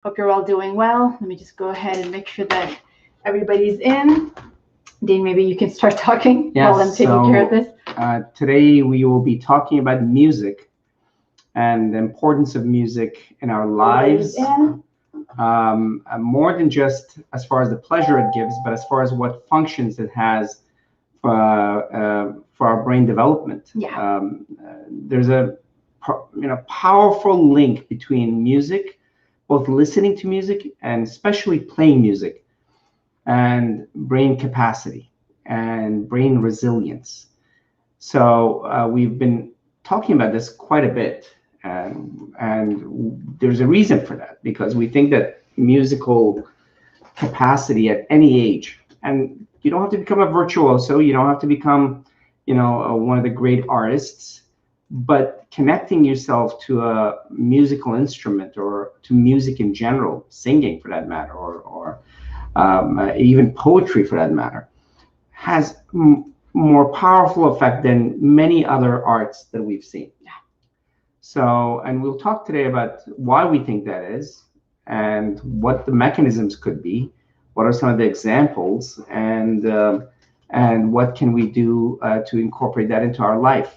Hope you're all doing well. Let me just go ahead and make sure that everybody's in. Dean, maybe you can start talking while I'm taking care of this. Today we will be talking about music and the importance of music in our lives. More than just as far as the pleasure it gives, but as far as what functions it has for our brain development. Yeah. There's a powerful link between music, both listening to music and especially playing music, and brain capacity and brain resilience. So we've been talking about this quite a bit, and there's a reason for that, because we think that musical capacity at any age, and you don't have to become a virtuoso, you don't have to become, one of the great artists, but connecting yourself to a musical instrument or to music in general, singing for that matter, or even poetry for that matter, has more powerful effect than many other arts that we've seen. Yeah. So, and we'll talk today about why we think that is, and what the mechanisms could be, what are some of the examples, and what can we do to incorporate that into our life.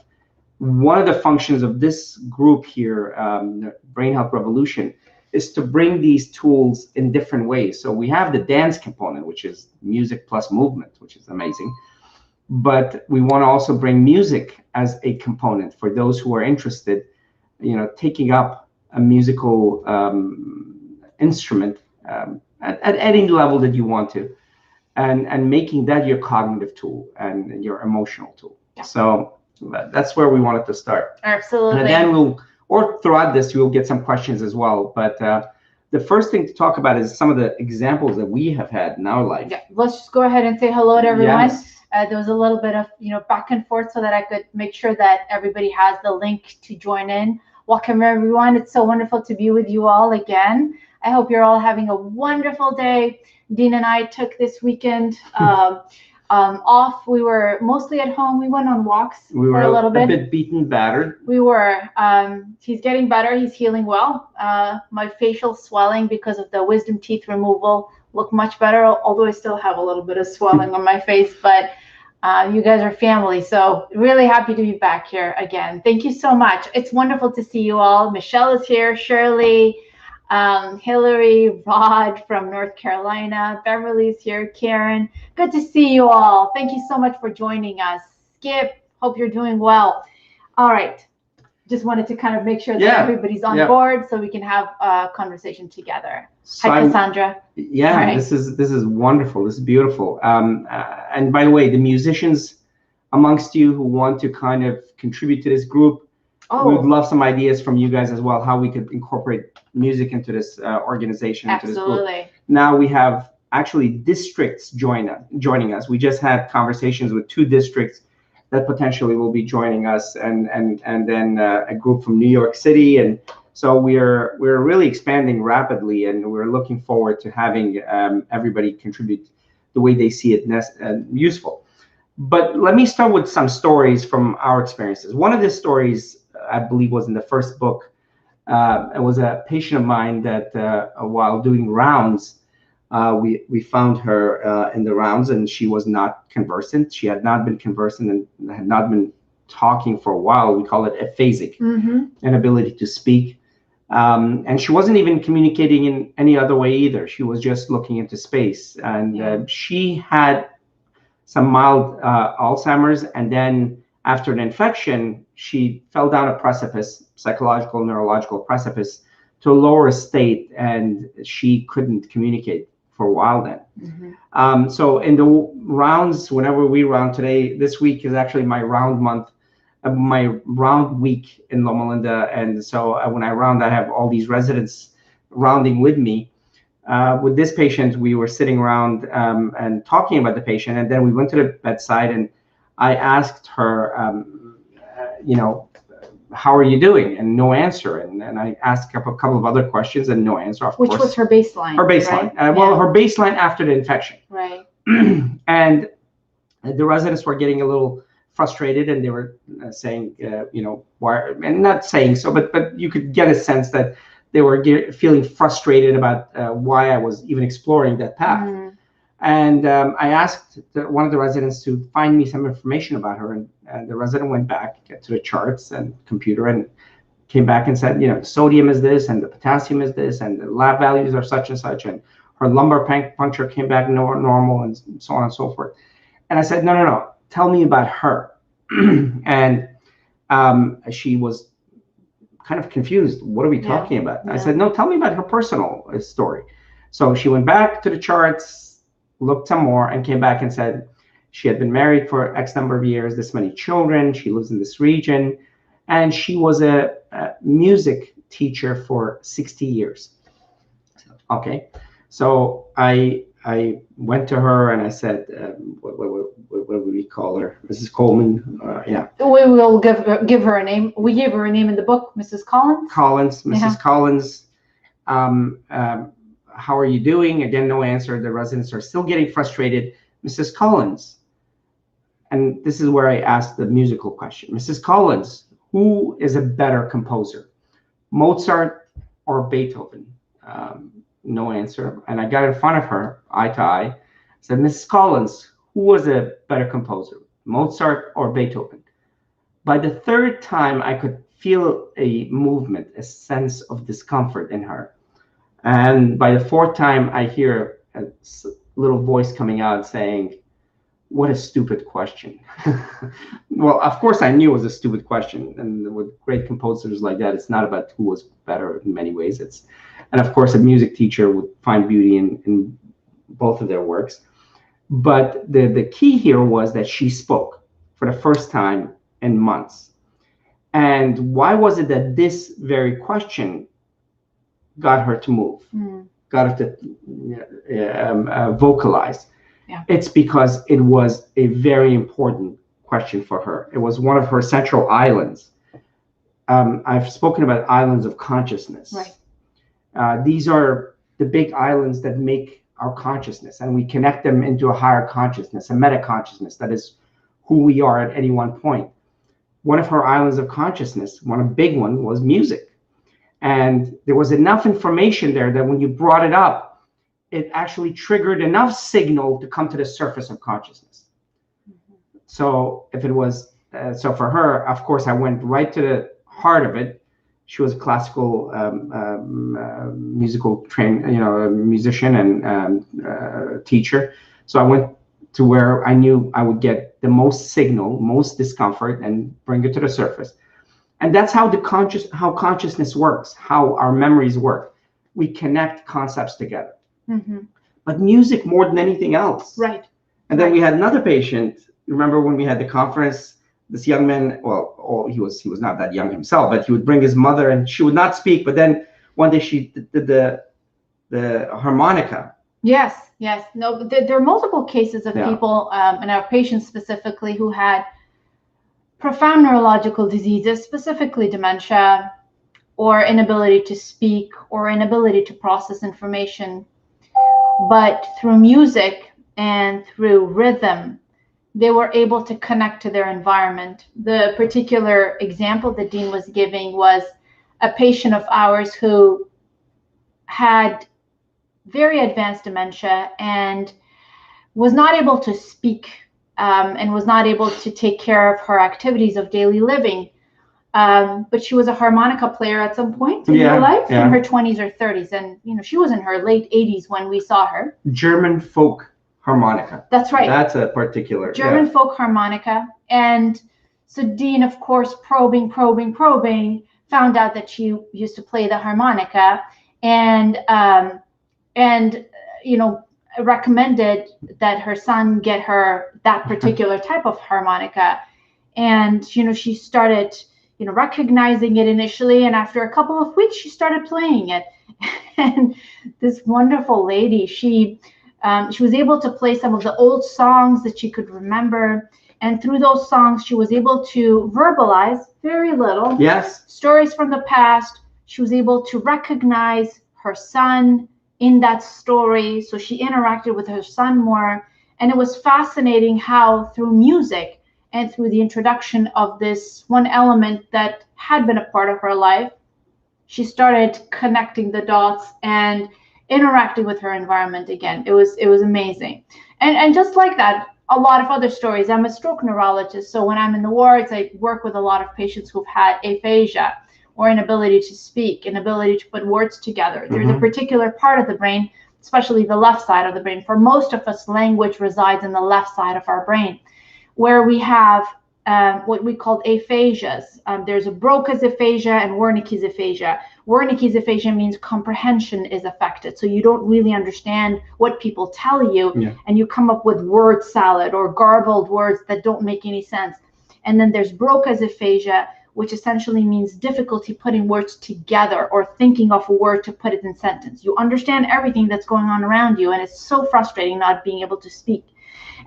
One of the functions of this group here, Brain Health Revolution, is to bring these tools in different ways. So we have the dance component, which is music plus movement, which is amazing. But we want to also bring music as a component for those who are interested, taking up a musical instrument at any level that you want to, and making that your cognitive tool and your emotional tool. Yeah. So that's where we wanted to start. Absolutely. And then throughout this, we'll get some questions as well. But the first thing to talk about is some of the examples that we have had in our life. Yeah, let's just go ahead and say hello to everyone. Yes. There was a little bit of back and forth so that I could make sure that everybody has the link to join in. Welcome everyone. It's so wonderful to be with you all again. I hope you're all having a wonderful day. Dean and I took this weekend off. We were mostly at home. We went on walks for a little bit. A bit beaten, battered. We were. He's getting better. He's healing well. My facial swelling because of the wisdom teeth removal look much better, although I still have a little bit of swelling on my face, but you guys are family, so really happy to be back here again. Thank you so much. It's wonderful to see you all. Michelle is here, Shirley, Hillary, Rod from North Carolina, Beverly's here, Karen. Good to see you all. Thank you so much for joining us. Skip, hope you're doing well. All right. Just wanted to kind of make sure that everybody's on board so we can have a conversation together. So Hi, Cassandra. Right. This is wonderful. This is beautiful. And by the way, the musicians amongst you who want to kind of contribute to this group, we would love some ideas from you guys as well, how we could incorporate music into this organization. Absolutely. Into this group. Now we have actually districts joining us. We just had conversations with 2 districts that potentially will be joining us, and then a group from New York City, and so we're really expanding rapidly, and we're looking forward to having everybody contribute the way they see it useful. But let me start with some stories from our experiences. One of the stories, I believe, was in the first book. It was a patient of mine that while doing rounds, we found her in the rounds, and she was not conversant. She had not been conversant and had not been talking for a while. We call it aphasic, inability to speak. And she wasn't even communicating in any other way either. She was just looking into space. And she had some mild Alzheimer's. And then after an infection, she fell down a precipice, psychological, neurological precipice, to a lower state, and she couldn't communicate for a while then. So in the rounds, whenever we round today, this week is actually my round month, my round week in Loma Linda. And so when I round, I have all these residents rounding with me. With this patient, we were sitting around and talking about the patient. And then we went to the bedside, and I asked her, how are you doing? And no answer. And I asked a couple of other questions and no answer, of course. Which was her baseline? Her baseline. Right? Well, her baseline after the infection. Right. And the residents were getting a little frustrated, and they were saying, why, and not saying so, but you could get a sense that they were feeling frustrated about why I was even exploring that path. And I asked one of the residents to find me some information about her, and the resident went back to the charts and computer and came back and said, the sodium is this, and the potassium is this, and the lab values are such and such, and her lumbar puncture came back normal, and so on and so forth. And I said, no, tell me about her. And she was kind of confused. What are we talking about? I said, no, tell me about her personal story. So she went back to the charts, looked some more, and came back and said she had been married for X number of years, this many children, she lives in this region, and she was a music teacher for 60 years. Okay, so I went to her and I said, what would we call her? Mrs. Coleman? Yeah. We will give her a name. We gave her a name in the book, Mrs. Collins. Mrs. Collins. How are you doing? Again, no answer. The residents are still getting frustrated. Mrs. Collins. And this is where I asked the musical question. Mrs. Collins, who is a better composer, Mozart or Beethoven? No answer. And I got in front of her, eye to eye. I said, Mrs. Collins, who was a better composer, Mozart or Beethoven? By the third time, I could feel a movement, a sense of discomfort in her. And by the fourth time, I hear a little voice coming out saying, what a stupid question. Well, of course, I knew it was a stupid question. And with great composers like that, it's not about who was better in many ways. And of course, a music teacher would find beauty in both of their works. But the key here was that she spoke for the first time in months. And why was it that this very question got her to move, got her to vocalize? Yeah. It's because it was a very important question for her. It was one of her central islands. I've spoken about islands of consciousness. Right. These are the big islands that make our consciousness, and we connect them into a higher consciousness, a meta consciousness, that is who we are at any one point. One of her islands of consciousness, one big one, was music. And there was enough information there that when you brought it up, it actually triggered enough signal to come to the surface of consciousness. So if it was, so for her, of course, I went right to the heart of it. She was a classical musical musician and teacher. So I went to where I knew I would get the most signal, most discomfort, and bring it to the surface. And that's how how consciousness works, how our memories work. We connect concepts together. But music more than anything else. Right. And then we had another patient. Remember when we had the conference? This young man, he was not that young himself, but he would bring his mother, and she would not speak. But then one day she did the harmonica. Yes. No, there are multiple cases of people, and our patients specifically, who had profound neurological diseases, specifically dementia, or inability to speak, or inability to process information. But through music and through rhythm, they were able to connect to their environment. The particular example that Dean was giving was a patient of ours who had very advanced dementia and was not able to speak and was not able to take care of her activities of daily living. But she was a harmonica player at some point in her life, in her 20s or 30s. And, she was in her late 80s when we saw her. German folk harmonica. That's right. That's a particular. German folk harmonica. And so Dean, of course, probing, found out that she used to play the harmonica and recommended that her son get her that particular type of harmonica. And, she started recognizing it initially, and after a couple of weeks, she started playing it. And this wonderful lady, she was able to play some of the old songs that she could remember, and through those songs, she was able to verbalize very little. Yes. Stories from the past. She was able to recognize her son in that story, so she interacted with her son more, and it was fascinating how through music and through the introduction of this one element that had been a part of her life, she started connecting the dots and interacting with her environment again. It was amazing. And just like that, a lot of other stories. I'm a stroke neurologist, so when I'm in the wards, I work with a lot of patients who've had aphasia, or inability to speak, inability to put words together. There's a particular part of the brain, especially the left side of the brain. For most of us, language resides in the left side of our brain, where we have what we call aphasias. There's a Broca's aphasia and Wernicke's aphasia. Wernicke's aphasia means comprehension is affected. So you don't really understand what people tell you, and you come up with word salad or garbled words that don't make any sense. And then there's Broca's aphasia, which essentially means difficulty putting words together or thinking of a word to put it in sentence. You understand everything that's going on around you, and it's so frustrating not being able to speak.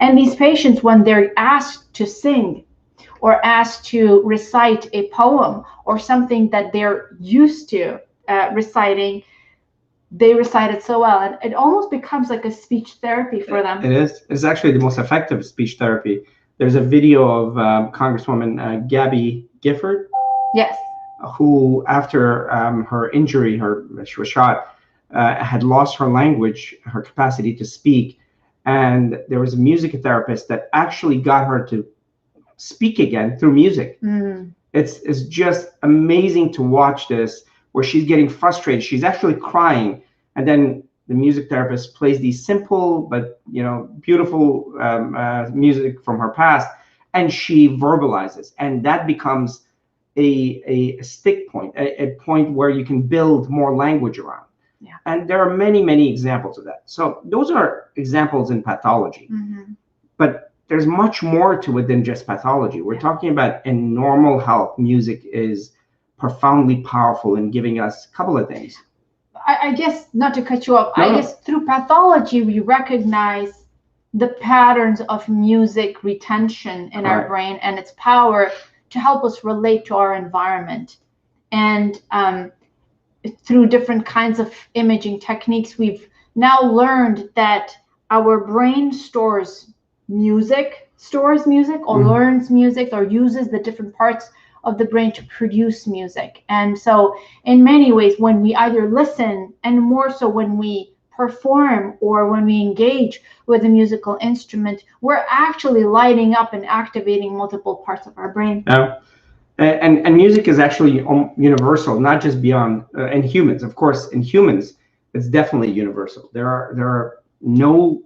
And these patients, when they're asked to sing or asked to recite a poem or something that they're used to reciting, they recite it so well. And it almost becomes like a speech therapy for them. It is. It's actually the most effective speech therapy. There's a video of Congresswoman Gabby Gifford. Yes. Who, after her injury, she was shot, had lost her language, her capacity to speak. And there was a music therapist that actually got her to speak again through music. It's just amazing to watch this, where she's getting frustrated. She's actually crying. And then the music therapist plays these simple but beautiful music from her past, and she verbalizes, and that becomes a stick point, a point where you can build more language around. And there are many examples of that. So those are examples in pathology, but there's much more to it than just pathology. We're talking about in normal health. Music is profoundly powerful in giving us a couple of things. I guess, not to cut you off, I guess through pathology, we recognize the patterns of music retention in our brain and its power to help us relate to our environment. And through different kinds of imaging techniques, we've now learned that our brain stores music, or learns music, or uses the different parts of the brain to produce music. And so in many ways, when we either listen, and more so when we perform or when we engage with a musical instrument, we're actually lighting up and activating multiple parts of our brain. And music is actually universal, not just beyond in humans. Of course, in humans, it's definitely universal. There are no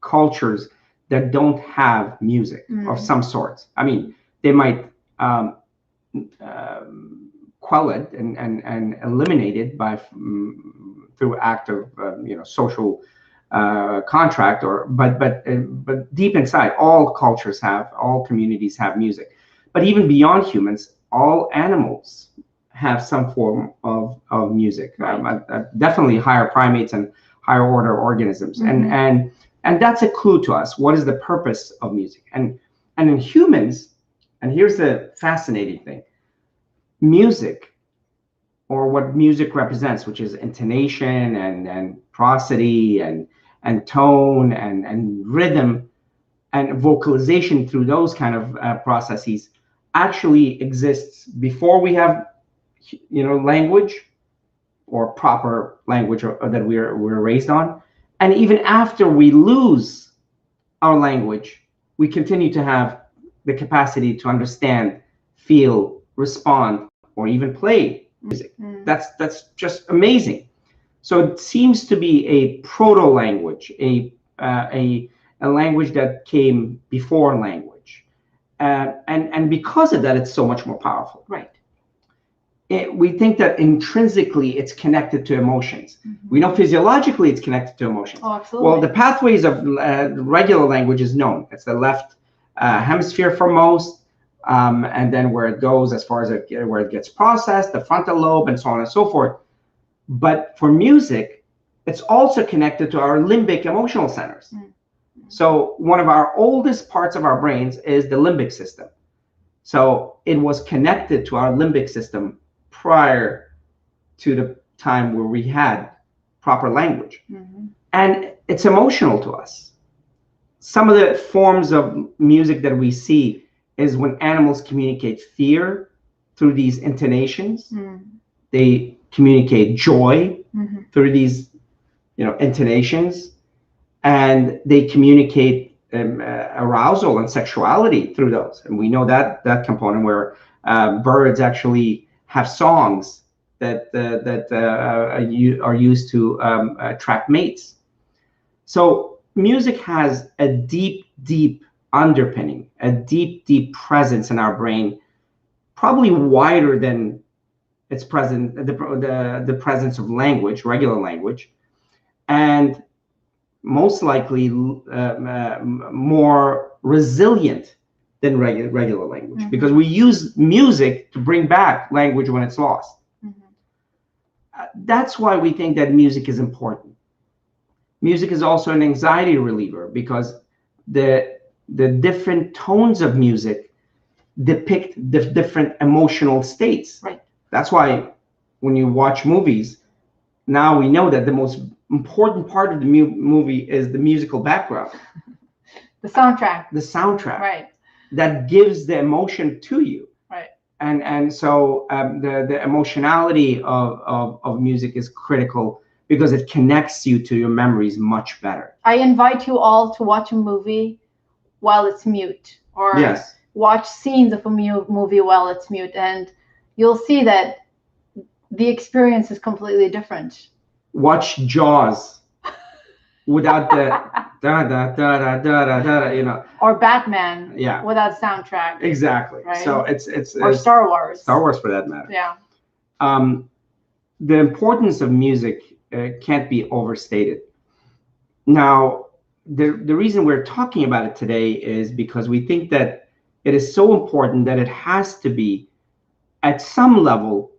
cultures that don't have music of some sort. I mean, they might quell it and eliminate it by through act of social contract, but deep inside, all cultures all communities have music. But even beyond humans, all animals have some form of music. Definitely higher primates and higher order organisms, and that's a clue to us. What is the purpose of music? And in humans, and here's the fascinating thing: music, or what music represents, which is intonation and prosody and tone and rhythm and vocalization through those kind of processes, actually exists before we have language, or proper language that we're raised on, and even after we lose our language, we continue to have the capacity to understand, feel, respond, or even play music. That's just amazing. So it seems to be a proto language, a language that came before language, and because of that, it's so much more powerful. We think that intrinsically it's connected to emotions. We know physiologically it's connected to emotions. Oh, absolutely. Well, the pathways of regular language is known. It's the left hemisphere for most, and then where it goes as far as where it gets processed, the frontal lobe, and so on and so forth. But for music, it's also connected to our limbic emotional centers. So one of our oldest parts of our brains is the limbic system. So it was connected to our limbic system prior to the time where we had proper language. And it's emotional to us. Some of the forms of music that we see is when animals communicate fear through these intonations. They communicate joy Mm-hmm. through these, intonations, and they communicate arousal and sexuality through those. And we know that component where birds actually have songs that are used to attract mates. So music has a deep, deep underpinning, a deep, deep presence in our brain, probably wider than its present the presence of language, regular language, and most likely more resilient than regular language, Mm-hmm. because we use music to bring back language when it's lost. Mm-hmm. That's why we think that music is important. Music is also an anxiety reliever, because the different tones of music depict the different emotional states. Right. That's why when you watch movies, now we know that the most important part of the movie is the musical background. The soundtrack. The soundtrack. Right. That gives the emotion to you. Right. And so the emotionality of music is critical, because it connects you to your memories much better. I invite you all to watch a movie while it's mute, or Yes. watch scenes of a movie while it's mute, and you'll see that the experience is completely different. Watch Jaws without the da da da da da da da, Or Batman. Yeah. Without soundtrack. Exactly. Right. So it's Or Star Wars. Star Wars for that matter. Yeah. The importance of music can't be overstated. Now, the reason we're talking about it today is because we think that it is so important that it has to be, at some level,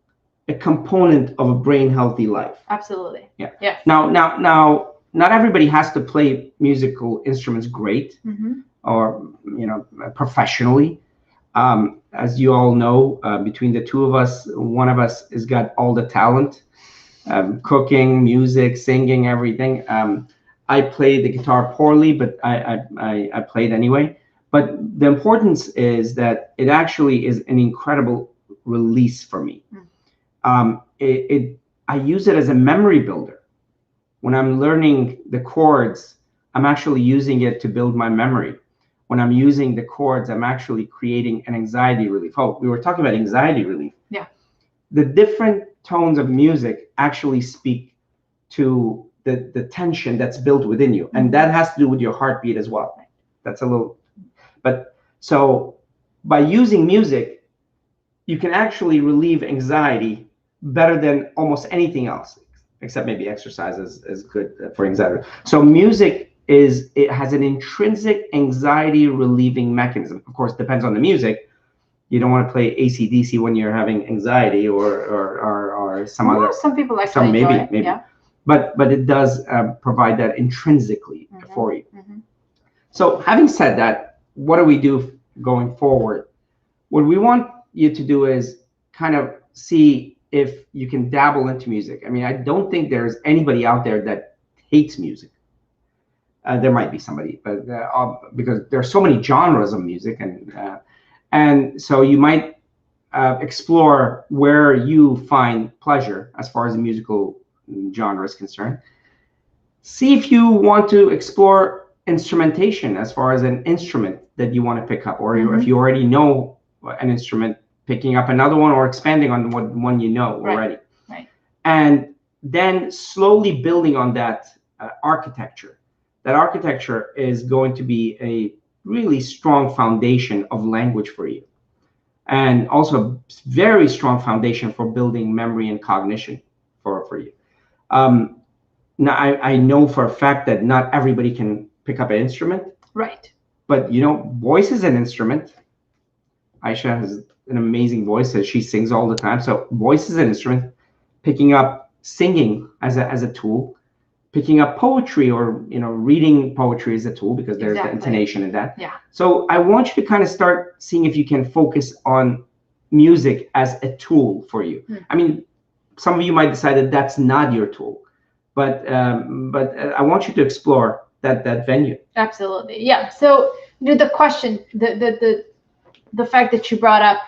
a component of a brain healthy life. Absolutely. Yeah. Yeah. Now, not everybody has to play musical instruments great, Mm-hmm. or professionally. As you all know, between the two of us, one of us has got all the talent, cooking, music, singing, everything. I play the guitar poorly, but I played anyway. But the importance is that it actually is an incredible release for me. I use it as a memory builder. When I'm learning the chords, I'm actually using it to build my memory. When I'm using the chords, I'm actually creating an anxiety relief. Oh, we were talking about anxiety relief. Yeah. The different tones of music actually speak to the tension that's built within you. And that has to do with your heartbeat as well. That's a little, but so by using music, you can actually relieve anxiety better than almost anything else, except maybe exercise is good for anxiety. So music it has an intrinsic anxiety relieving mechanism. Of course, it depends on the music. You don't want to play AC/DC when you're having anxiety or some other. Some people actually enjoy it. Maybe. Yeah. But it does provide that intrinsically for you. Mm-hmm. So having said that, what do we do going forward? What we want you to do is kind of see if you can dabble into music. I mean, I don't think there's anybody out there that hates music. There might be somebody, but because there are so many genres of music, and so you might explore where you find pleasure as far as the musical genre is concerned. See if you want to explore instrumentation as far as an instrument that you want to pick up, or if you already know an instrument, picking up another one or expanding on what one you know already. Right. And then slowly building on that architecture. That architecture is going to be a really strong foundation of language for you, and also a very strong foundation for building memory and cognition for you. Now, I know for a fact that not everybody can pick up an instrument. Right. But voice is an instrument. Aisha has an amazing voice, as she sings all the time. So voice is an instrument. Picking up singing as a tool, picking up poetry or reading poetry is a tool, because there's the intonation in that. Yeah. So I want you to kind of start seeing if you can focus on music as a tool for you. I mean, some of you might decide that that's not your tool, but I want you to explore that venue. Absolutely. Yeah. So the question, the fact that you brought up,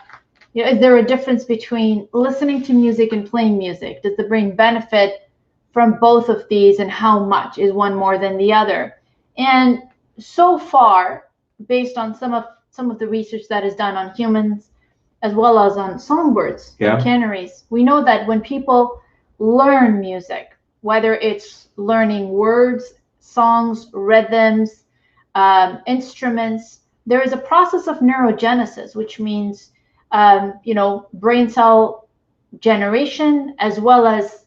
Is there a difference between listening to music and playing music? Does the brain benefit from both of these, and how much? Is one more than the other? And so far, based on some of the research that is done on humans as well as on songbirds and canaries, we know that when people learn music, whether it's learning words, songs, rhythms, instruments, there is a process of neurogenesis, which means brain cell generation as well as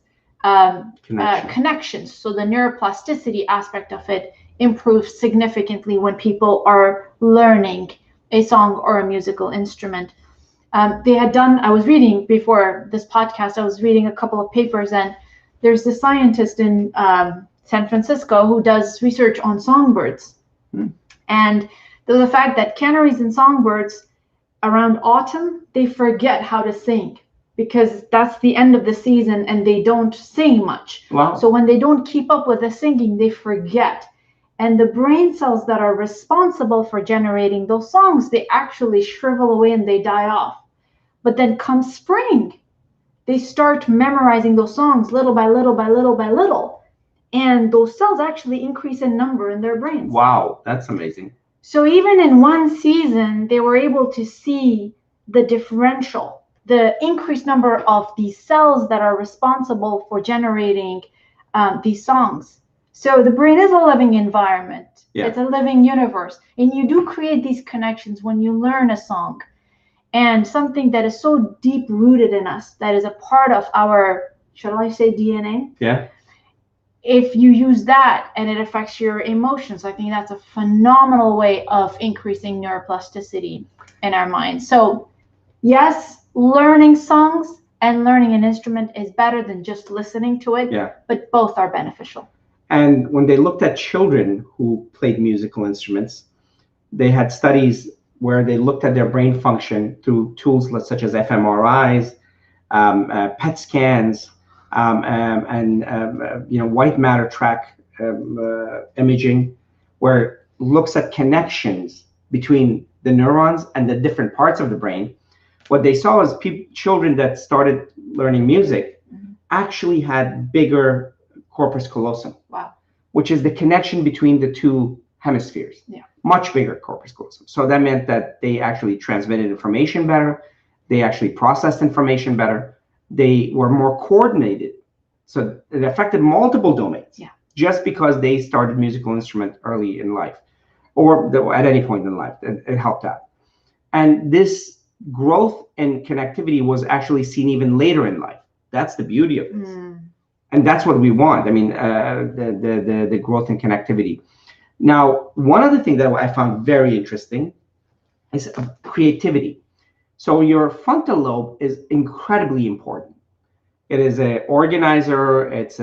connections. So the neuroplasticity aspect of it improves significantly when people are learning a song or a musical instrument. They had done, I was reading before this podcast, I was reading a couple of papers, and there's this scientist in San Francisco who does research on songbirds. And the fact that canaries and songbirds around autumn, they forget how to sing because that's the end of the season and they don't sing much. Wow. So when they don't keep up with the singing, they forget. And the brain cells that are responsible for generating those songs, they actually shrivel away and they die off. But then come spring, they start memorizing those songs little by little by little by little. And those cells actually increase in number in their brains. Wow, that's amazing. So even in one season, they were able to see the differential, the increased number of these cells that are responsible for generating these songs. So the brain is a living environment. Yeah. It's a living universe. And you do create these connections when you learn a song. And something that is so deep rooted in us, that is a part of our, shall I say, DNA? Yeah. If you use that and it affects your emotions, I think that's a phenomenal way of increasing neuroplasticity in our minds. So yes, learning songs and learning an instrument is better than just listening to it, but both are beneficial. And when they looked at children who played musical instruments, they had studies where they looked at their brain function through tools such as fMRIs, PET scans, white matter track imaging, where it looks at connections between the neurons and the different parts of the brain. What they saw is children that started learning music actually had bigger corpus callosum, which is the connection between the two hemispheres. Much bigger corpus callosum. So that meant that they actually transmitted information better. They actually processed information better. They were more coordinated. So it affected multiple domains just because they started musical instrument early in life or at any point in life. It helped out. And this growth and connectivity was actually seen even later in life. That's the beauty of this. And that's what we want. I mean, the growth and connectivity. Now, one other thing that I found very interesting is creativity. So your frontal lobe is incredibly important. It is an organizer. Its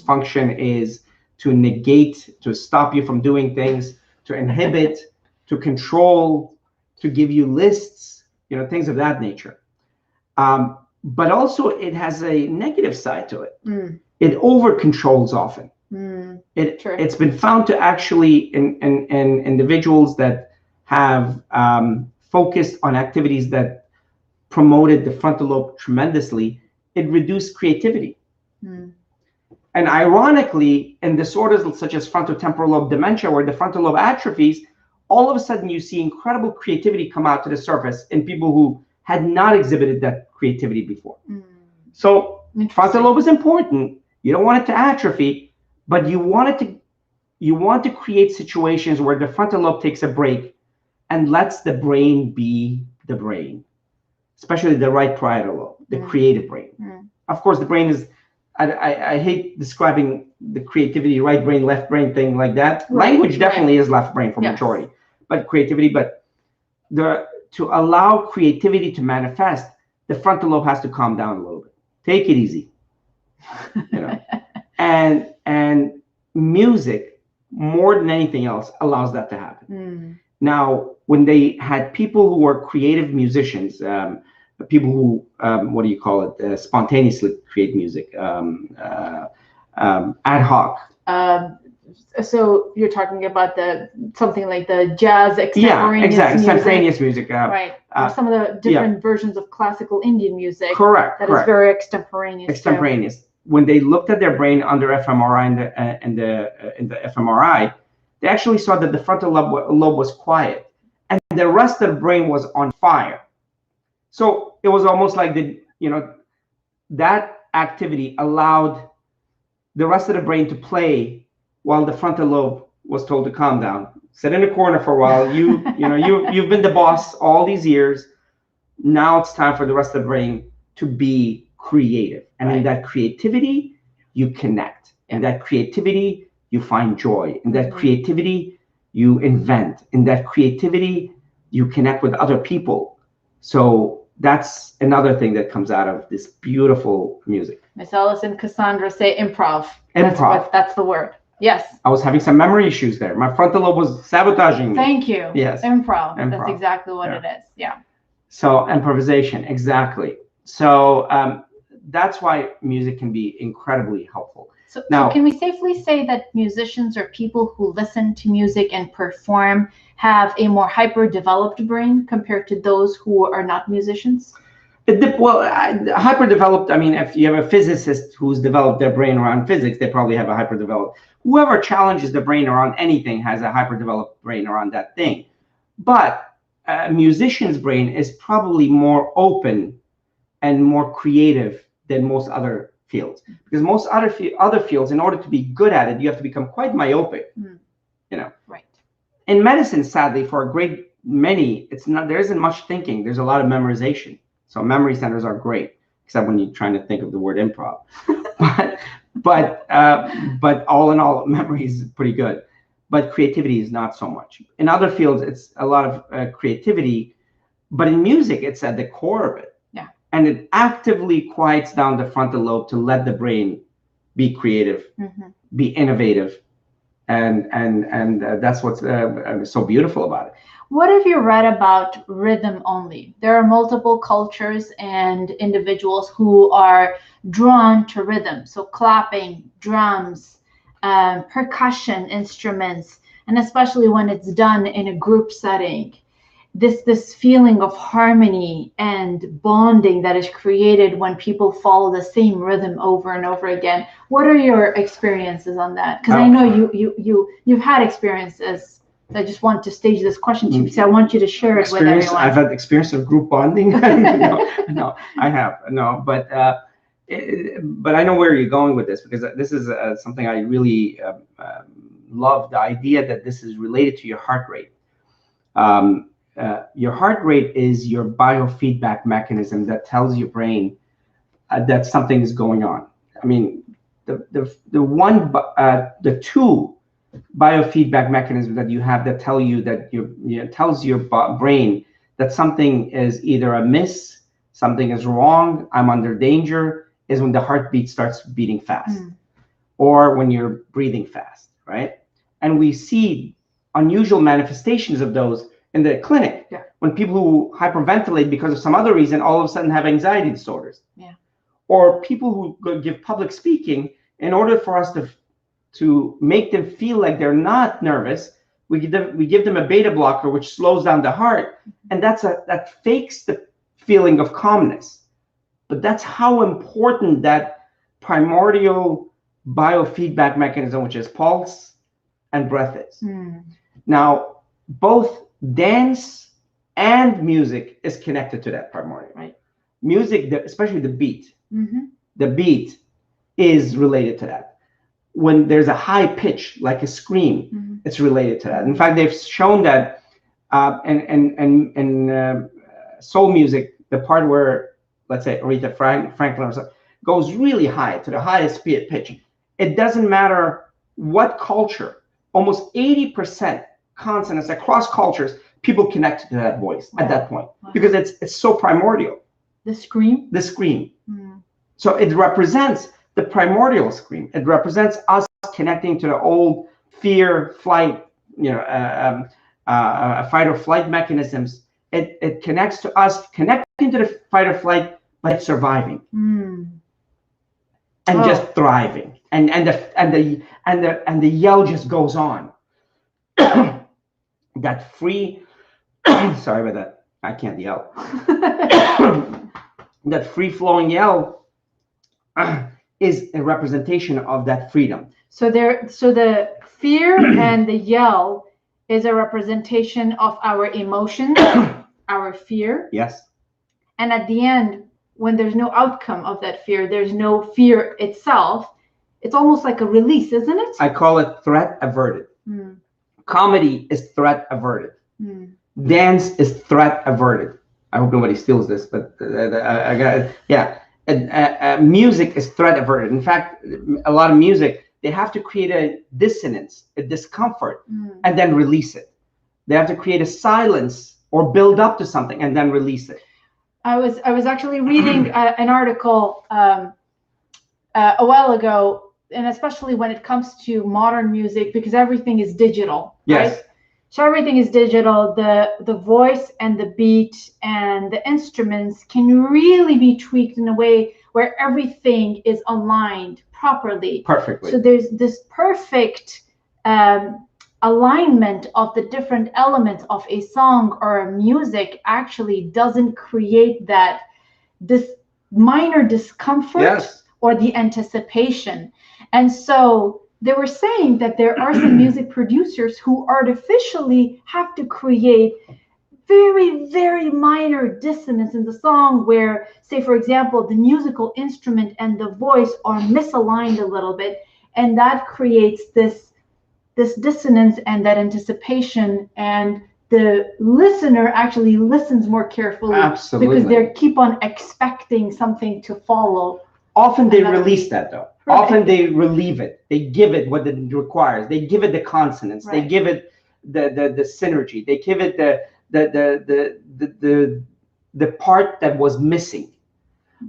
function is to negate, to stop you from doing things, to inhibit, to control, to give you lists, things of that nature. But also it has a negative side to it. It over controls often. It's been found to actually in individuals that have focused on activities that promoted the frontal lobe tremendously, it reduced creativity. And ironically, in disorders such as frontotemporal lobe dementia, where the frontal lobe atrophies, all of a sudden you see incredible creativity come out to the surface in people who had not exhibited that creativity before. So frontal lobe is important. You don't want it to atrophy, but you want to create situations where the frontal lobe takes a break and lets the brain be the brain, especially the right parietal lobe, the creative brain. Of course, the brain is, I hate describing the creativity, right brain, left brain thing like that. Language definitely is left brain for majority, but creativity, to allow creativity to manifest, the frontal lobe has to calm down a little bit. Take it easy. And music, more than anything else, allows that to happen. Now, when they had people who were creative musicians, people who, spontaneously create music, ad hoc. So you're talking about something like the jazz extemporaneous exactly. music, Extemporaneous music. right? Or some of the different versions of classical Indian music. Correct. That is very extemporaneous. Extemporaneous. When they looked at their brain under fMRI in the fMRI, they actually saw that the frontal lobe was quiet, and the rest of the brain was on fire. So it was almost like that activity allowed the rest of the brain to play while the frontal lobe was told to calm down. Sit in a corner for a while. You've been the boss all these years. Now it's time for the rest of the brain to be creative. And in that creativity, you connect. In that creativity, you find joy. In that creativity, you invent. In that creativity, you connect with other people. So that's another thing that comes out of this beautiful music. Miss Ellis and Cassandra say improv. Improv. That's the word. Yes. I was having some memory issues there. My frontal lobe was sabotaging me. Thank you. Yes. Improv. That's exactly what it is. Yeah. So improvisation, exactly. So that's why music can be incredibly helpful. So can we safely say that musicians or people who listen to music and perform have a more hyper-developed brain compared to those who are not musicians? Hyper-developed, I mean, if you have a physicist who's developed their brain around physics, they probably have a hyper-developed. Whoever challenges the brain around anything has a hyper-developed brain around that thing. But a musician's brain is probably more open and more creative than most other fields, because most other fields, in order to be good at it, you have to become quite myopic. Right. In medicine, sadly, for a great many, there isn't much thinking. There's a lot of memorization. So memory centers are great, except when you're trying to think of the word improv. but all in all, memory is pretty good. But creativity is not so much. In other fields, it's a lot of creativity, but in music, it's at the core of it. Yeah. And it actively quiets down the frontal lobe to let the brain be creative, be innovative, and that's what's so beautiful about it. What have you read about rhythm only? There are multiple cultures and individuals who are drawn to rhythm. So clapping, drums, percussion instruments, and especially when it's done in a group setting, this feeling of harmony and bonding that is created when people follow the same rhythm over and over again. What are your experiences on that? Because I know you've had experiences. I just want to stage this question to you because I want you to share it with everyone. I've had experience of group bonding. no, I have no, but I know where you're going with this, because this is something I really love. The idea that this is related to your heart rate. Your heart rate is your biofeedback mechanism that tells your brain that something is going on. I mean, the two biofeedback mechanisms that you have that tell you that tells your brain that something is either amiss, something is wrong, I'm under danger, is when the heartbeat starts beating fast, or when you're breathing fast, right? And we see unusual manifestations of those in the clinic. Yeah. When people who hyperventilate because of some other reason all of a sudden have anxiety disorders. Yeah. Or people who give public speaking, in order for us to make them feel like they're not nervous, we give them a beta blocker, which slows down the heart, and that fakes the feeling of calmness. But that's how important that primordial biofeedback mechanism, which is pulse and breath, is. Now, both dance and music is connected to that primordial. Right. Music, especially the beat, the beat is related to that. When there's a high pitch, like a scream, it's related to that. In fact, they've shown that in soul music, the part where, let's say, Aretha Franklin or something, goes really high, to the highest pitch. It doesn't matter what culture, almost 80% consonants across cultures, people connect to that voice at that point, because it's so primordial. The scream? The scream. So it represents the primordial scream. It represents us connecting to the old fear, flight, fight or flight mechanisms. It connects to us connecting to the fight or flight, but surviving and just thriving. and the yell just goes on. That free, sorry about that, I can't yell. That free flowing yell is a representation of that freedom. So the fear and the yell is a representation of our emotions, our fear. Yes. And at the end, when there's no outcome of that fear, there's no fear itself. It's almost like a release, isn't it? I call it threat averted. Comedy is threat averted. Dance is threat averted. I hope nobody steals this, but I got it. Yeah. Music is threat averted. In fact, a lot of music, they have to create a dissonance, a discomfort, and then release it. They have to create a silence or build up to something and then release it. I was actually reading an article a while ago, and especially when it comes to modern music, because everything is digital. Yes. Right? So everything is digital. The voice and the beat and the instruments can really be tweaked in a way where everything is aligned properly. Perfectly. So there's this perfect alignment of the different elements of a song or a music actually doesn't create this minor discomfort. Yes. Or the anticipation. And so they were saying that there are some music producers who artificially have to create very, very minor dissonance in the song where, say, for example, the musical instrument and the voice are misaligned a little bit. And that creates this dissonance and that anticipation. And the listener actually listens more carefully. Absolutely. Because they keep on expecting something to follow. Often they release that though. Right. Often they relieve it. They give it what it requires. They give it the consonants. Right. They give it the synergy. They give it the part that was missing.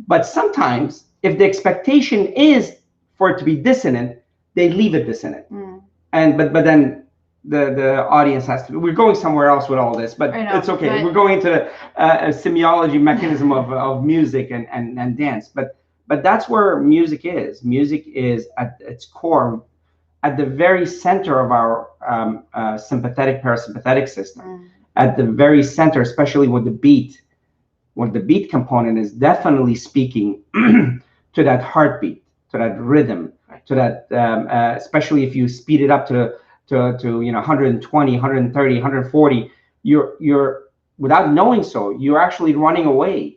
But sometimes, if the expectation is for it to be dissonant, they leave it dissonant. And but then the audience has to. We're going somewhere else with all this, but it's okay. But we're going into a semiology mechanism of music and dance, But that's where music is. Music is at its core, at the very center of our sympathetic parasympathetic system. At the very center, especially with the beat. When the beat component is definitely speaking to that heartbeat, to that rhythm, to that, especially if you speed it up to 120, 130, 140, you're without knowing so, you're actually running away.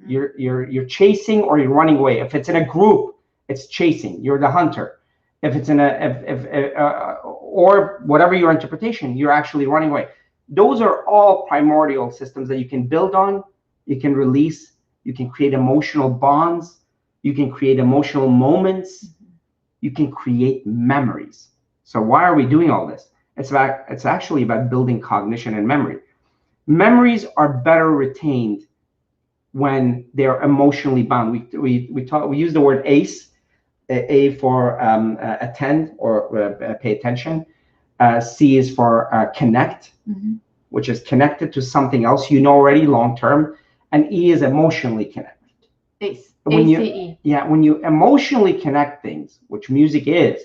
You're chasing or you're running away. If it's in a group, it's chasing. You're the hunter. If it's in or whatever your interpretation, you're actually running away. Those are all primordial systems that you can build on. You can release. You can create emotional bonds. You can create emotional moments. You can create memories. So why are we doing all this? It's actually about building cognition and memory. Memories are better retained when they're emotionally bound. We use the word ACE, A for attend or pay attention. C is for connect, which is connected to something else you know already long term, and E is emotionally connected. ACE. ACE. Yeah, when you emotionally connect things, which music is,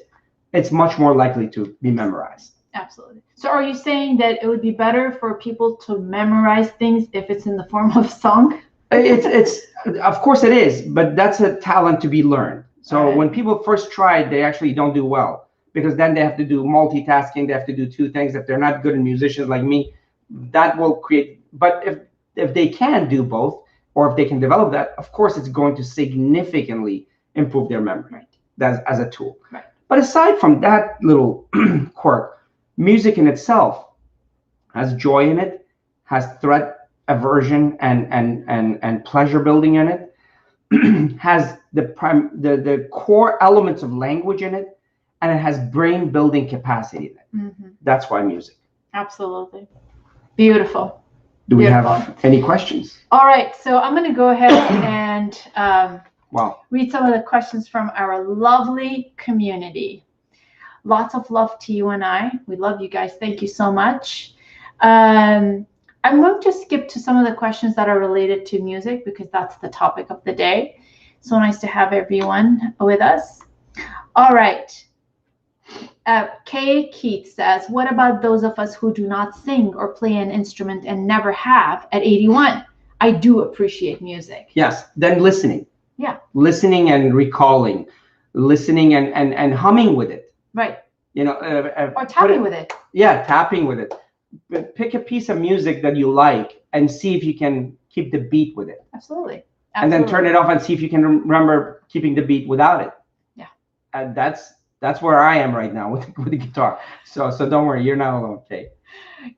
it's much more likely to be memorized. Absolutely. So are you saying that it would be better for people to memorize things if it's in the form of song? It's of course it is, but that's a talent to be learned. So when people first try it, they actually don't do well because then they have to do multitasking. They have to do two things. If they're not good in musicians like me, that will create. But if they can do both, or if they can develop that, of course, it's going to significantly improve their memory. Right. That's as a tool. Right. But aside from that little quirk, music in itself has joy in it, has threat aversion and pleasure building in it, has the core elements of language in it, and it has brain building capacity in it. That's why music. Absolutely. Beautiful. Do we have any questions? All right, so I'm going to go ahead and read some of the questions from our lovely community. Lots of love to you and I. We love you guys. Thank you so much. I'm going to skip to some of the questions that are related to music because that's the topic of the day. So nice to have everyone with us. All right. Kay Keith says, what about those of us who do not sing or play an instrument and never have at 81? I do appreciate music. Yes, then listening. Yeah. Listening and recalling, listening and humming with it. Right. You know, or tapping with it. Yeah, tapping with it. But pick a piece of music that you like and see if you can keep the beat with it. Absolutely. And then turn it off and see if you can remember keeping the beat without it. Yeah. And that's where I am right now with the guitar. So don't worry, you're not alone, Kate.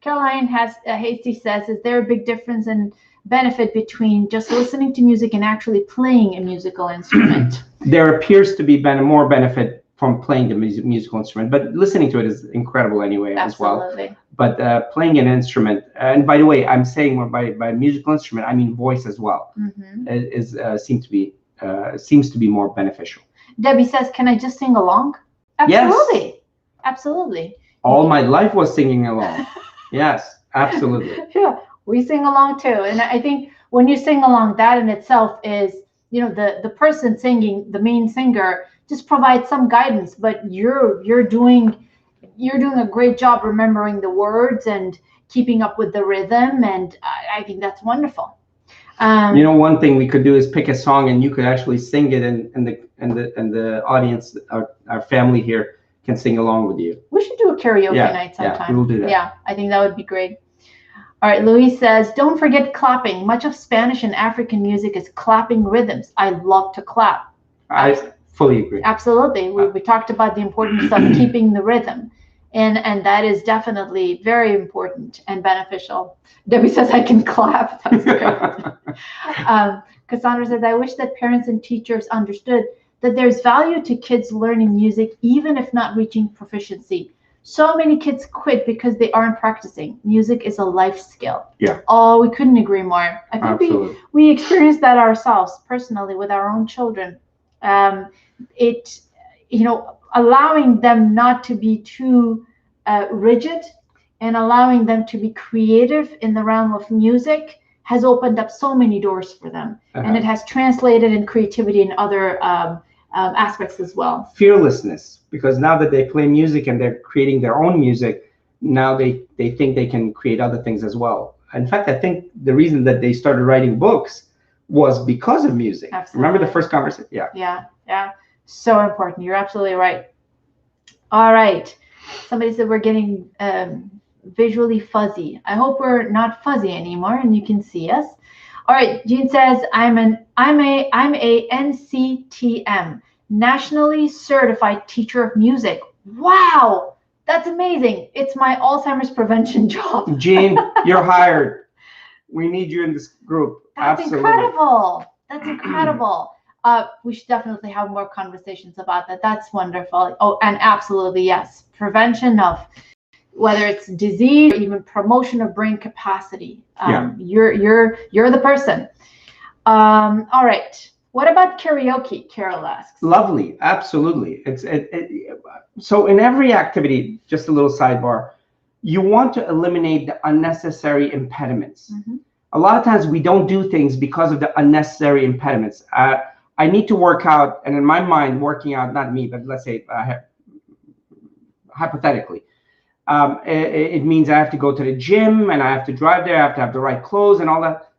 Caroline Hasty says, is there a big difference in benefit between just listening to music and actually playing a musical instrument? There appears to be more benefit from playing the musical instrument, but listening to it is incredible anyway. Absolutely. As well. But playing an instrument, and by the way, I'm saying by musical instrument, I mean voice as well, seems to be more beneficial. Debbie says, can I just sing along? Absolutely. Yes. Absolutely. All my life was singing along. Yes, absolutely. Yeah, we sing along too. And I think when you sing along, that in itself is, you know, the person singing, the main singer, just provides some guidance, but you're doing a great job remembering the words and keeping up with the rhythm, and I think that's wonderful. You know, one thing we could do is pick a song and you could actually sing it, and the audience, our family here, can sing along with you. We should do a karaoke night sometime. Yeah, we'll do that. Yeah, I think that would be great. All right, Louis says, don't forget clapping. Much of Spanish and African music is clapping rhythms. I love to clap. I fully agree. Absolutely. We talked about the importance of keeping the rhythm. And that is definitely very important and beneficial. Debbie says, I can clap. That's great. Cassandra says, I wish that parents and teachers understood that there's value to kids learning music, even if not reaching proficiency. So many kids quit because they aren't practicing. Music is a life skill. Yeah. Oh, we couldn't agree more. I think we experienced that ourselves personally with our own children. Allowing them not to be too rigid and allowing them to be creative in the realm of music has opened up so many doors for them. And it has translated in creativity in other aspects as well. Fearlessness, because now that they play music and they're creating their own music, now they think they can create other things as well. In fact, I think the reason that they started writing books was because of music. Absolutely. Remember the first conversation? Yeah. So important. You're absolutely right. All right. Somebody said we're getting visually fuzzy. I hope we're not fuzzy anymore and you can see us. All right. Jean says, I'm a NCTM, Nationally Certified Teacher of Music. Wow. That's amazing. It's my Alzheimer's prevention job. Jean, you're hired. We need you in this group. That's Absolutely. incredible. That's incredible. We should definitely have more conversations about that. That's wonderful. Oh, and absolutely, yes. Prevention of whether it's disease or even promotion of brain capacity. You're the person. All right. What about karaoke? Carol asks. Lovely. Absolutely. So in every activity, just a little sidebar, you want to eliminate the unnecessary impediments. Mm-hmm. A lot of times we don't do things because of the unnecessary impediments. I need to work out, and in my mind, working out, not me, but let's say hypothetically, it means I have to go to the gym and I have to drive there, I have to have the right clothes and all that.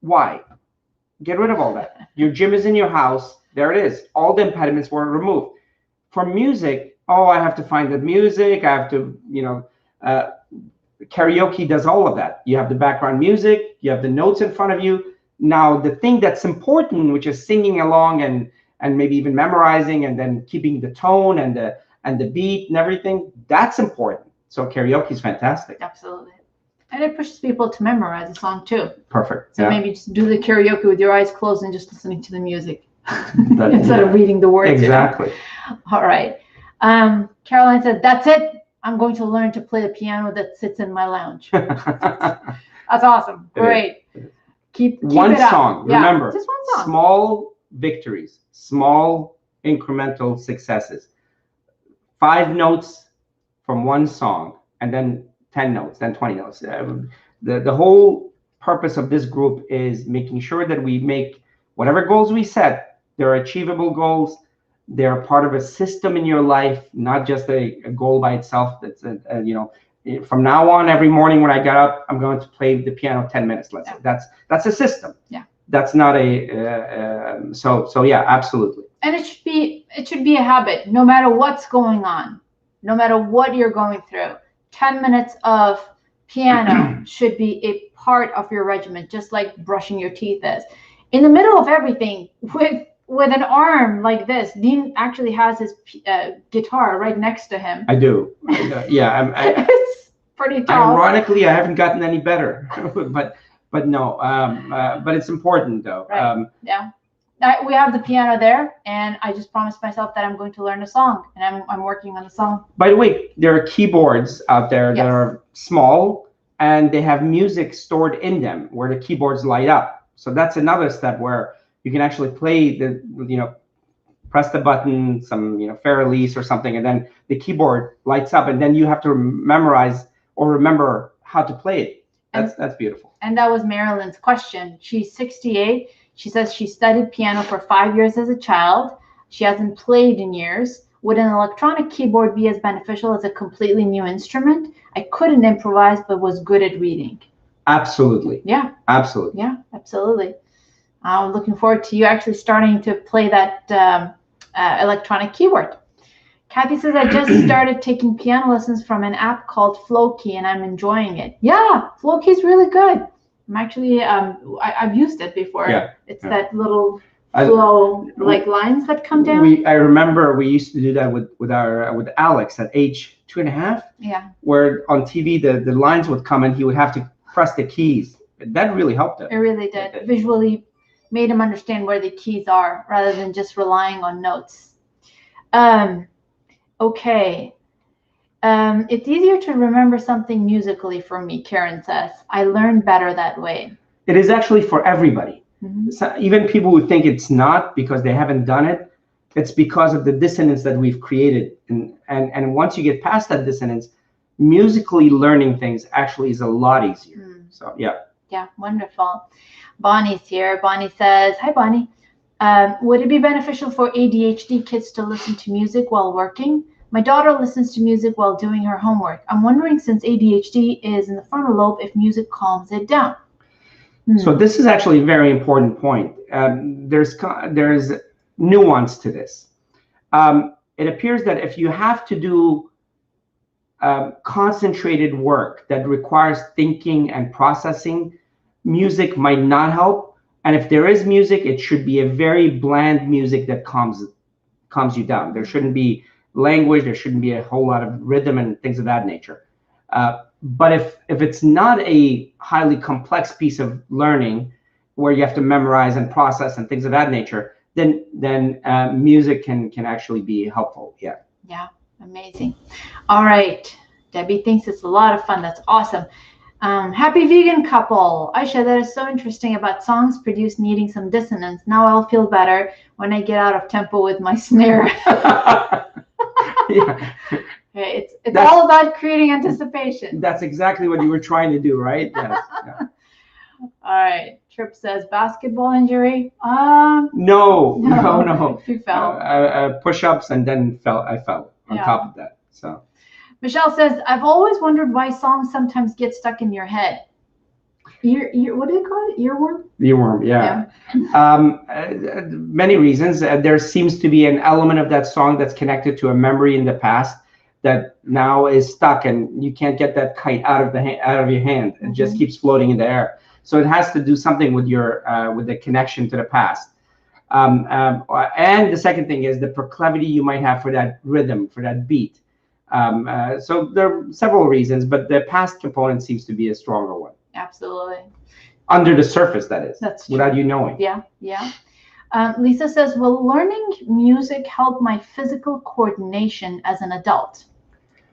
Why? Get rid of all that. Your gym is in your house. There it is. All the impediments were removed. For music, I have to find the music. I have to, karaoke does all of that. You have the background music. You have the notes in front of you. Now, the thing that's important, which is singing along and maybe even memorizing and then keeping the tone and the beat and everything, that's important. So karaoke is fantastic. Absolutely. And it pushes people to memorize a song too. Perfect. So maybe just do the karaoke with your eyes closed and just listening to the music instead of reading the words. Exactly. All right. Caroline said, that's it. I'm going to learn to play the piano that sits in my lounge. That's awesome. Great. Keep one it up. song. Remember, just one song. Small victories, small incremental successes. 5 notes from one song, and then 10 notes, then 20 notes. The whole purpose of this group is making sure that we make whatever goals we set, they're achievable goals. They're part of a system in your life, not just a goal by itself. That's from now on, every morning when I get up, I'm going to play the piano 10 minutes. Let's say that's a system. Yeah. That's not so yeah, absolutely. And it should be a habit, no matter what's going on, no matter what you're going through. 10 minutes of piano should be a part of your regimen, just like brushing your teeth is. In the middle of everything, with an arm like this, Dean actually has his guitar right next to him. I do. Yeah, it's pretty tall. Ironically, I haven't gotten any better, but no, but it's important though. Right. Yeah. We have the piano there, and I just promised myself that I'm going to learn a song, and I'm working on a song. By the way, there are keyboards out there that are small, and they have music stored in them where the keyboards light up. So that's another step where you can actually play press the button, some Fare-Elise or something, and then the keyboard lights up, and then you have to memorize or remember how to play it. That's beautiful. And that was Marilyn's question. She's 68. She says she studied piano for 5 years as a child. She hasn't played in years. Would an electronic keyboard be as beneficial as a completely new instrument? I couldn't improvise, but was good at reading. Absolutely. Yeah. Absolutely. Yeah, absolutely. I'm looking forward to you actually starting to play that electronic keyboard. Kathy says, I just started taking piano lessons from an app called Flowkey, and I'm enjoying it. Yeah, Flowkey is really good. I'm actually, I've used it before. Yeah. It's that little flow, like lines that come down. I remember we used to do that with Alex at age 2.5. Yeah. Where on TV the lines would come and he would have to press the keys. That really helped him. It really did. Visually made him understand where the keys are rather than just relying on notes. Okay. It's easier to remember something musically for me, Karen says. I learn better that way. It is actually for everybody. Mm-hmm. So even people who think it's not because they haven't done it, it's because of the dissonance that we've created. And once you get past that dissonance, musically learning things actually is a lot easier. So yeah. Yeah, wonderful. Bonnie's here. Bonnie says, hi, Bonnie. Would it be beneficial for ADHD kids to listen to music while working? My daughter listens to music while doing her homework. I'm wondering, since ADHD is in the frontal lobe, if music calms it down. So this is actually a very important point. There's nuance to this. It appears that if you have to do concentrated work that requires thinking and processing, music might not help. And if there is music, it should be a very bland music that calms you down. There shouldn't be language, there shouldn't be a whole lot of rhythm and things of that nature. But if it's not a highly complex piece of learning where you have to memorize and process and things of that nature, then music can actually be helpful. Yeah. Yeah, amazing. All right. Debbie thinks it's a lot of fun. That's awesome. Happy vegan couple. Aisha, that is so interesting about songs produced needing some dissonance. Now I'll feel better when I get out of tempo with my snare. Yeah. Okay, it's all about creating anticipation. That's exactly what you were trying to do, right? Yes. Yeah. All right. Trip says, basketball injury? No. You fell. Push-ups and then I fell on top of that. So. Michelle says, I've always wondered why songs sometimes get stuck in your head. What do they call it? Earworm? Earworm, yeah. Many reasons. There seems to be an element of that song that's connected to a memory in the past that now is stuck, and you can't get that kite out of your hand. It just keeps floating in the air. So it has to do something with with the connection to the past. And the second thing is the proclivity you might have for that rhythm, for that beat. So there are several reasons, but the past component seems to be a stronger one. Absolutely. Under the surface, that is. That's true. Without you knowing. Yeah. Lisa says, will learning music help my physical coordination as an adult?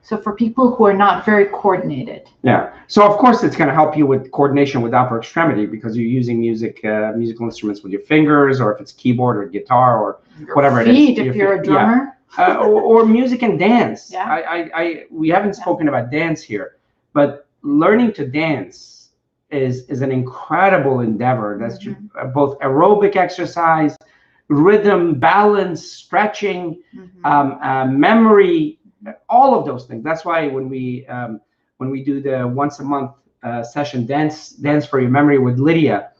So for people who are not very coordinated. Yeah. So of course it's going to help you with coordination with upper extremity because you're using musical instruments with your fingers, or if it's keyboard or guitar or whatever it is. If you're a drummer. Yeah. or music and dance. Yeah. We haven't spoken about dance here, but learning to dance is an incredible endeavor. That's both aerobic exercise, rhythm, balance, stretching, memory, all of those things. That's why when we do the once a month session, dance for your memory with Lydia,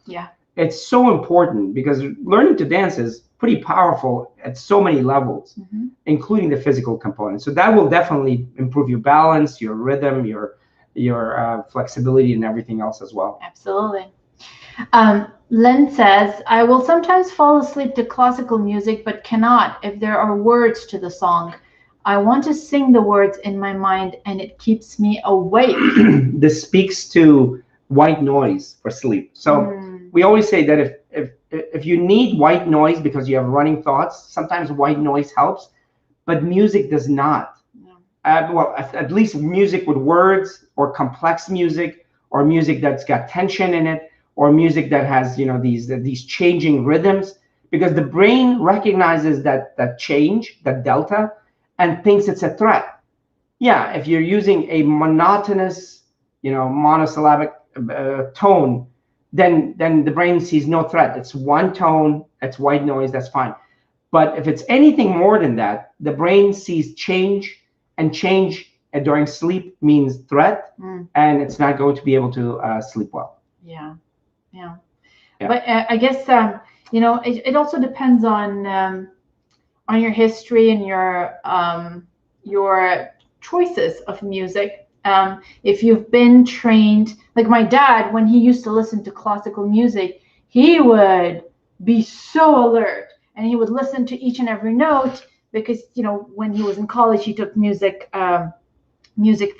it's so important, because learning to dance is pretty powerful at so many levels, including the physical component. So that will definitely improve your balance, your rhythm, your flexibility, and everything else as well. Absolutely. Len says, I will sometimes fall asleep to classical music, but cannot if there are words to the song. I want to sing the words in my mind, and it keeps me awake. This speaks to white noise for sleep. So we always say that if you need white noise because you have running thoughts, sometimes white noise helps, but music does not. Well, at least music with words, or complex music, or music that's got tension in it, or music that has, these changing rhythms, because the brain recognizes that change, that delta, and thinks it's a threat. Yeah, if you're using a monotonous, monosyllabic tone, then the brain sees no threat. It's one tone, it's white noise, that's fine. But if it's anything more than that, the brain sees change, and change during sleep means threat, and it's not going to be able to sleep well. Yeah. But I guess it also depends on your history and your choices of music. If you've been trained, like my dad, when he used to listen to classical music, he would be so alert, and he would listen to each and every note, because when he was in college, he took music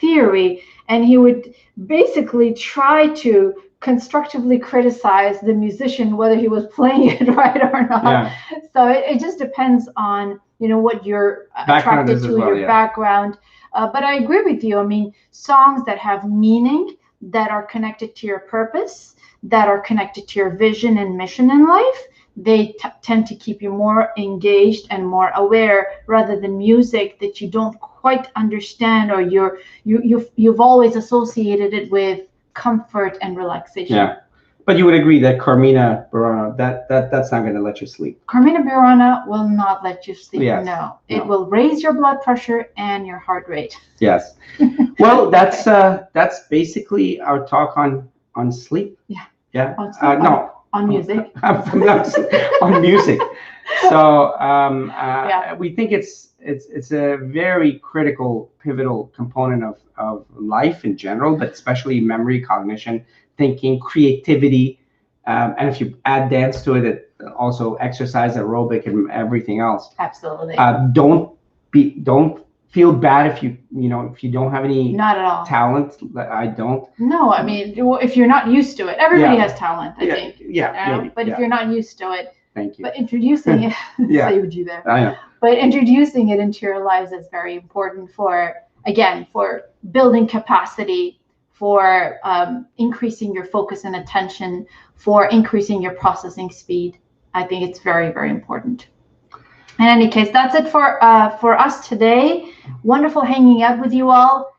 theory, and he would basically try to constructively criticize the musician, whether he was playing it right or not. So it just depends on what you're attracted to, your background. But I agree with you. I mean, songs that have meaning, that are connected to your purpose, that are connected to your vision and mission in life, they tend to keep you more engaged and more aware, rather than music that you don't quite understand, or you've always associated it with comfort and relaxation. Yeah, but you would agree that Carmina Burana, that's not going to let you sleep. Carmina Burana will not let you sleep. Yes. No, it will raise your blood pressure and your heart rate. Yes. Well, that's basically our talk on sleep. Yeah. On sleep, on music. On music. So we think it's a very critical, pivotal component of life in general, but especially memory, cognition, thinking, creativity, and if you add dance to it, it also exercise, aerobic, and everything else. Absolutely. Don't feel bad if you don't have any not at all talent. I don't. No, I mean, if you're not used to it, everybody has talent, I think. Yeah. But if you're not used to it, thank you. But introducing it, saved you there. I know. But introducing it into your lives is very important for building capacity, for increasing your focus and attention, for increasing your processing speed. I think it's very, very important. In any case, that's it for us today. Wonderful hanging out with you all.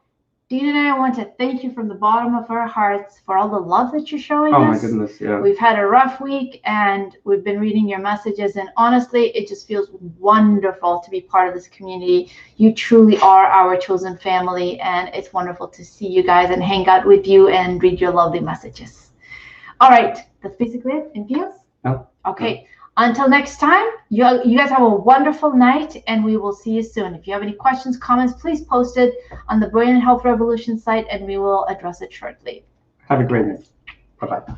Dean and I want to thank you from the bottom of our hearts for all the love that you're showing us. Oh my goodness, yeah. We've had a rough week, and we've been reading your messages, and honestly, it just feels wonderful to be part of this community. You truly are our chosen family, and it's wonderful to see you guys and hang out with you and read your lovely messages. All right, that's basically it. Anything else? No. Okay. No. Until next time, you guys have a wonderful night, and we will see you soon. If you have any questions, comments, please post it on the Brain and Health Revolution site, and we will address it shortly. Have a great night. Bye-bye.